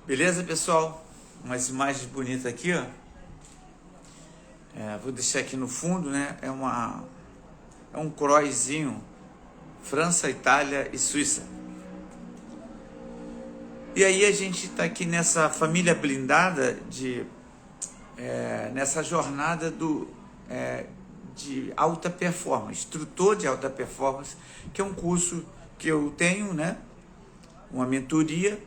Beleza, pessoal? Umas imagens bonitas aqui, ó. Vou deixar aqui no fundo, né? É um croizinho, França, Itália e Suíça. E aí a gente está aqui nessa família blindada nessa jornada de alta performance, instrutor de alta performance, que é um curso que eu tenho, né? Uma mentoria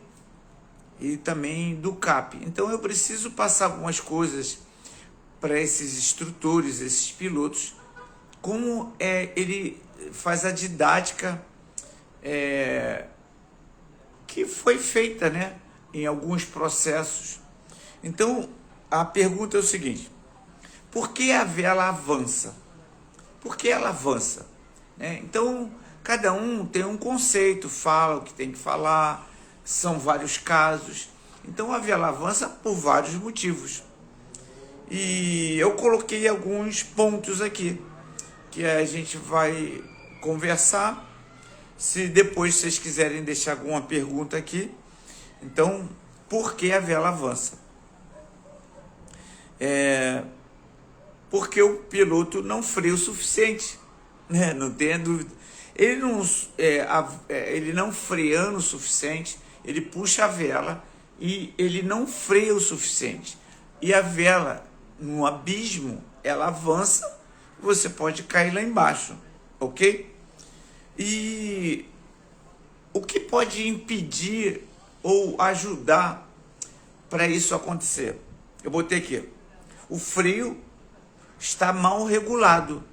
e também do CAP. Então eu preciso passar algumas coisas para esses instrutores, esses pilotos, como ele faz a didática que foi feita, né, em alguns processos. Então a pergunta é o seguinte: por que a vela avança? Por que ela avança? Então cada um tem um conceito, fala o que tem que falar, são vários casos. Então a vela avança por vários motivos. E eu coloquei alguns pontos aqui que a gente vai conversar. Se depois vocês quiserem deixar alguma pergunta aqui. Então, por que a vela avança? Porque o piloto não freia o suficiente, né? Não tem dúvida. Ele não freando o suficiente, ele puxa a vela e ele não freia o suficiente. E a vela, no abismo, ela avança, você pode cair lá embaixo, ok? E o que pode impedir ou ajudar para isso acontecer? Eu botei aqui: o freio está mal regulado.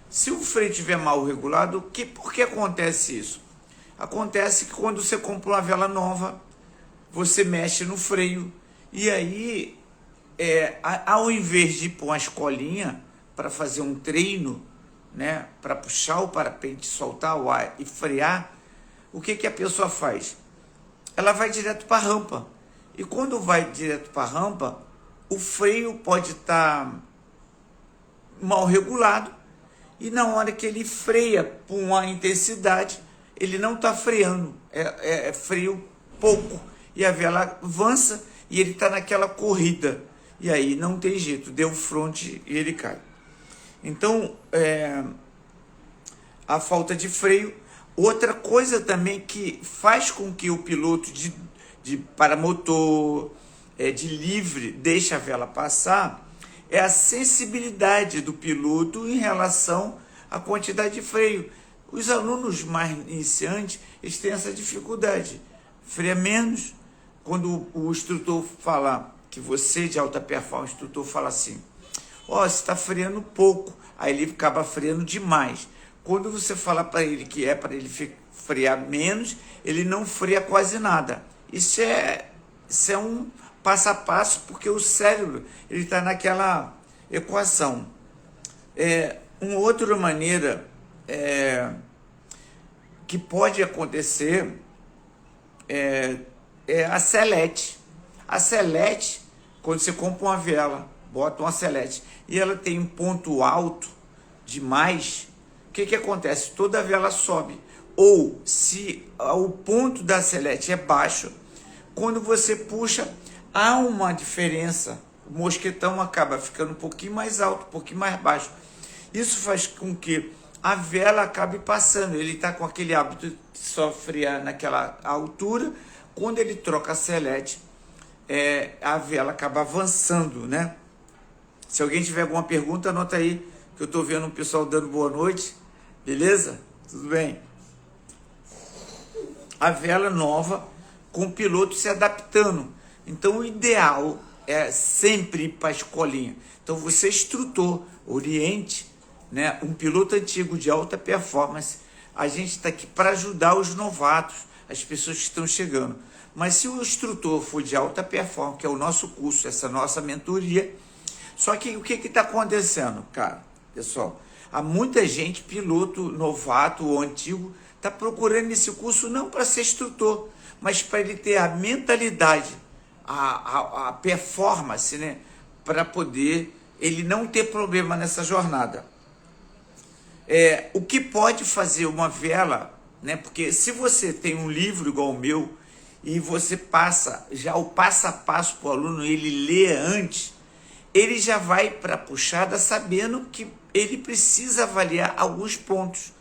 Se o freio estiver mal regulado, por que acontece isso? Acontece que quando você compra uma vela nova, você mexe no freio e aí, ao invés de pôr uma escolinha para fazer um treino, né, para puxar o parapente, soltar o ar e frear, o que a pessoa faz? Ela vai direto para a rampa. E quando vai direto para a rampa, o freio pode estar mal regulado e na hora que ele freia por uma intensidade, ele não está freando, freio pouco e a vela avança e ele está naquela corrida. E aí não tem jeito, deu fronte e ele cai. Então, a falta de freio. Outra coisa também que faz com que o piloto de paramotor, de livre, deixe a vela passar, é a sensibilidade do piloto em relação à quantidade de freio. Os alunos mais iniciantes, eles têm essa dificuldade. Freia menos. Quando o instrutor fala, que você de alta performance, o instrutor fala assim: você está freando pouco, aí ele acaba freando demais. Quando você fala para ele que é para ele frear menos, ele não freia quase nada. Isso é um passo a passo, porque o cérebro ele está naquela equação. Uma outra maneira que pode acontecer é a selete. A selete, quando você compra uma vela, bota uma selete e ela tem um ponto alto demais, o que acontece? Toda a vela sobe. Ou se o ponto da selete é baixo, quando você puxa, há uma diferença. O mosquetão acaba ficando um pouquinho mais alto, um pouquinho mais baixo. Isso faz com que a vela acabe passando. Ele está com aquele hábito de só frear naquela altura. Quando ele troca a selete, a vela acaba avançando, né? Se alguém tiver alguma pergunta, anota aí, que eu estou vendo o pessoal dando boa noite. Beleza? Tudo bem? A vela nova, com o piloto se adaptando. Então, o ideal é sempre ir para a escolinha. Então, você instrutor, oriente, né, um piloto antigo de alta performance. A gente está aqui para ajudar os novatos, as pessoas que estão chegando. Mas se o instrutor for de alta performance, que é o nosso curso, essa nossa mentoria, só que o que está acontecendo, cara, pessoal? Há muita gente, piloto novato ou antigo, está procurando esse curso não para ser instrutor, mas para ele ter a mentalidade, a performance, né? Para poder ele não ter problema nessa jornada. O que pode fazer uma vela, né? Porque se você tem um livro igual o meu e você passa já o passo a passo para o aluno, ele lê antes, ele já vai para a puxada sabendo que ele precisa avaliar alguns pontos.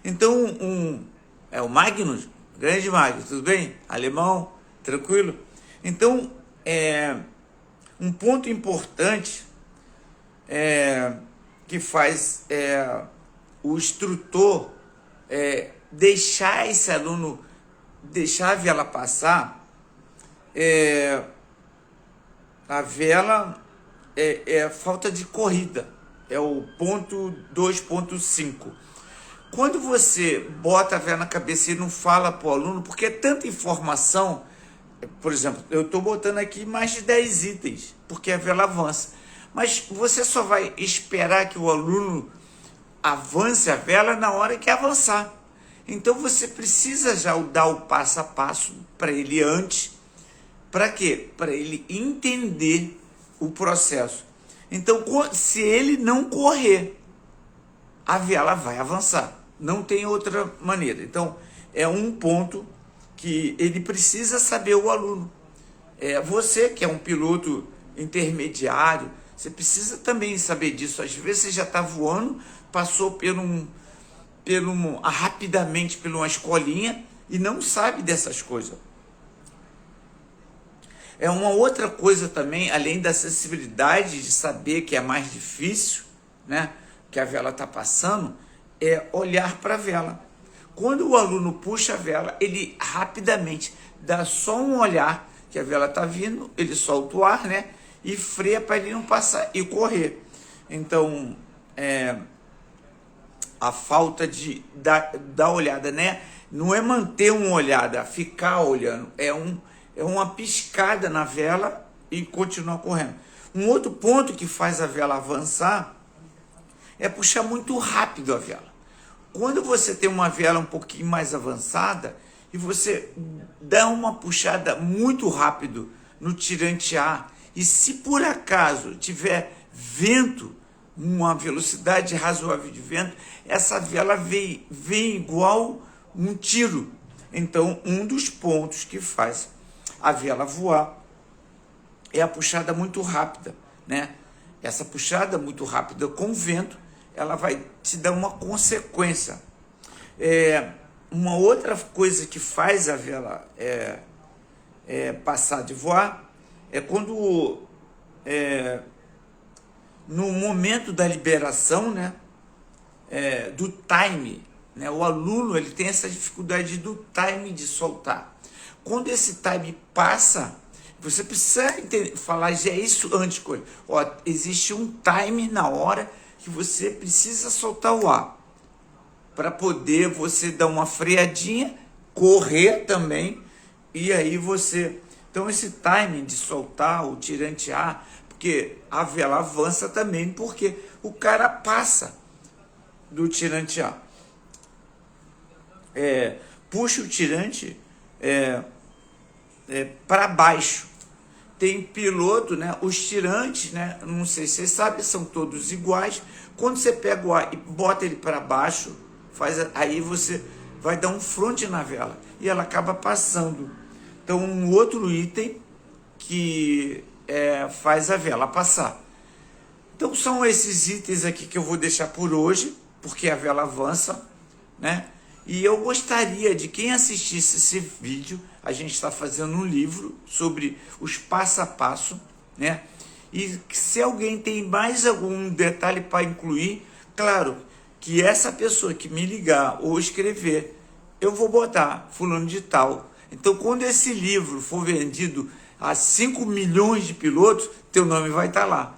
Então, é o Magnus, grande Magnus, tudo bem? Alemão, tranquilo? Então, um ponto importante que faz o instrutor deixar esse aluno, deixar a vela passar, a vela é falta de corrida, é o ponto 2.5. Quando você bota a vela na cabeça e não fala para o aluno, porque é tanta informação, por exemplo, eu estou botando aqui mais de 10 itens, porque a vela avança, mas você só vai esperar que o aluno avance a vela na hora que avançar. Então você precisa já dar o passo a passo para ele antes. Para quê? Para ele entender o processo. Então, se ele não correr, a vela vai avançar. Não tem outra maneira. Então, é um ponto que ele precisa saber, o aluno. Você que é um piloto intermediário, você precisa também saber disso. Às vezes você já está voando, passou rapidamente por uma escolinha e não sabe dessas coisas. É uma outra coisa também, além da sensibilidade de saber que é mais difícil, né, que a vela está passando, é olhar para a vela. Quando o aluno puxa a vela, ele rapidamente dá só um olhar, que a vela está vindo, ele solta o ar, né, e freia para ele não passar e correr. Então, a falta de dar olhada, né? Não é manter uma olhada, ficar olhando, é uma piscada na vela e continuar correndo. Um outro ponto que faz a vela avançar é puxar muito rápido a vela. Quando você tem uma vela um pouquinho mais avançada e você dá uma puxada muito rápido no tirante A, e se por acaso tiver vento, uma velocidade razoável de vento, essa vela vem igual um tiro. Então, um dos pontos que faz a vela voar é a puxada muito rápida, né? Essa puxada muito rápida com vento, ela vai te dar uma consequência. Uma outra coisa que faz a vela passar de voar é quando no momento da liberação, né, do time, né, o aluno ele tem essa dificuldade do time de soltar. Quando esse time passa, você precisa falar já isso antes. Existe um time na hora que você precisa soltar o ar, para poder você dar uma freadinha, correr também, e aí você... Então esse timing de soltar o tirante A, porque a vela avança também, porque o cara passa do tirante A. Puxa o tirante para baixo. Tem piloto, né? Os tirantes, né? Não sei se vocês sabem, são todos iguais. Quando você pega o ar e bota ele para baixo, aí você vai dar um fronte na vela e ela acaba passando. Então, um outro item que faz a vela passar. Então, são esses itens aqui que eu vou deixar por hoje, porque a vela avança, né? E eu gostaria de quem assistisse esse vídeo, a gente está fazendo um livro sobre os passo a passo, né? E se alguém tem mais algum detalhe para incluir, claro, que essa pessoa que me ligar ou escrever, eu vou botar fulano de tal. Então, quando esse livro for vendido a 5 milhões de pilotos, teu nome vai estar lá.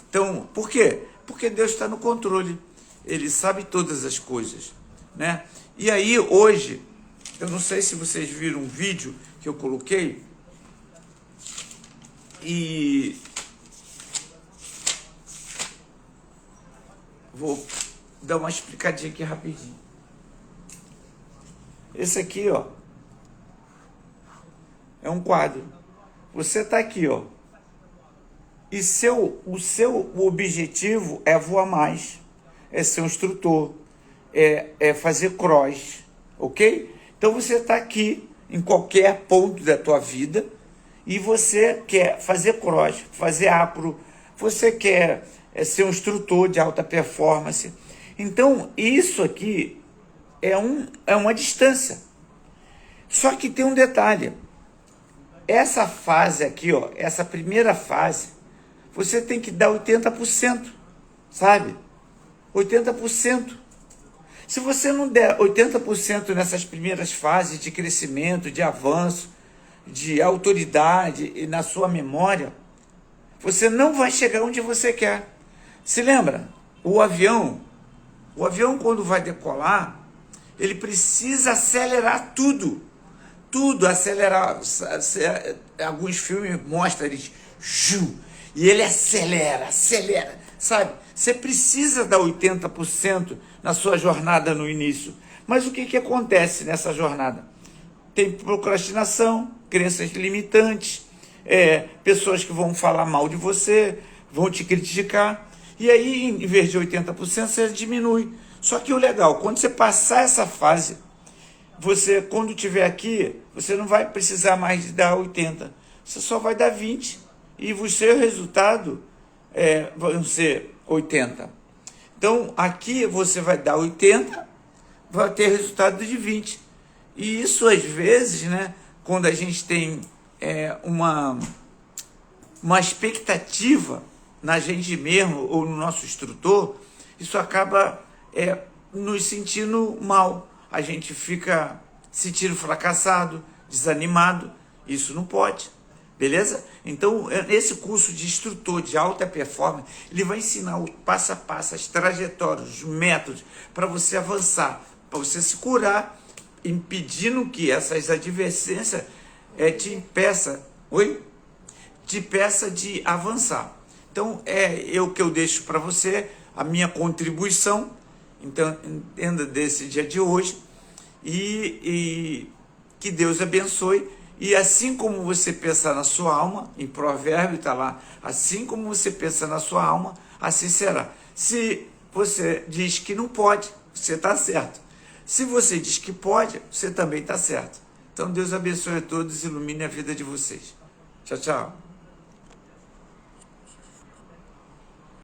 Então, por quê? Porque Deus está no controle. Ele sabe todas as coisas, né? E aí, hoje, eu não sei se vocês viram um vídeo que eu coloquei, e vou dar uma explicadinha aqui rapidinho. Esse aqui, ó, é um quadro. Você está aqui, ó, e o seu objetivo é voar mais, é ser um instrutor, é fazer cross, ok? Então você está aqui em qualquer ponto da tua vida, e você quer fazer cross, fazer acro, você quer ser um instrutor de alta performance. Então, isso aqui é uma distância. Só que tem um detalhe. Essa fase aqui, ó, essa primeira fase, você tem que dar 80%, sabe? 80%. Se você não der 80% nessas primeiras fases de crescimento, de avanço, de autoridade e na sua memória, você não vai chegar onde você quer. Se lembra? O avião quando vai decolar, ele precisa acelerar tudo. Tudo, acelerar. Alguns filmes mostram eles, e ele acelera, sabe? Você precisa dar 80% na sua jornada no início. Mas o que acontece nessa jornada? Tem procrastinação, crenças limitantes, pessoas que vão falar mal de você, vão te criticar. E aí, em vez de 80%, você diminui. Só que o legal, quando você passar essa fase, você, quando estiver aqui, você não vai precisar mais de dar 80%. Você só vai dar 20%. E o seu resultado vão ser 80%. Então, aqui você vai dar 80%, vai ter resultado de 20%. E isso, às vezes, né, quando a gente tem uma expectativa na gente mesmo ou no nosso instrutor, isso acaba nos sentindo mal. A gente fica se sentindo fracassado, desanimado. Isso não pode, beleza? Então, esse curso de instrutor de alta performance, ele vai ensinar o passo a passo, as trajetórias, os métodos, para você avançar, para você se curar, impedindo que essas advertências te impeça de avançar. Então, o que eu deixo para você, a minha contribuição. Então, entenda desse dia de hoje e que Deus abençoe. E assim como você pensar na sua alma, em provérbio está lá, assim como você pensa na sua alma, assim será. Se você diz que não pode, você está certo. Se você diz que pode, você também está certo. Então, Deus abençoe a todos e ilumine a vida de vocês. Tchau, tchau.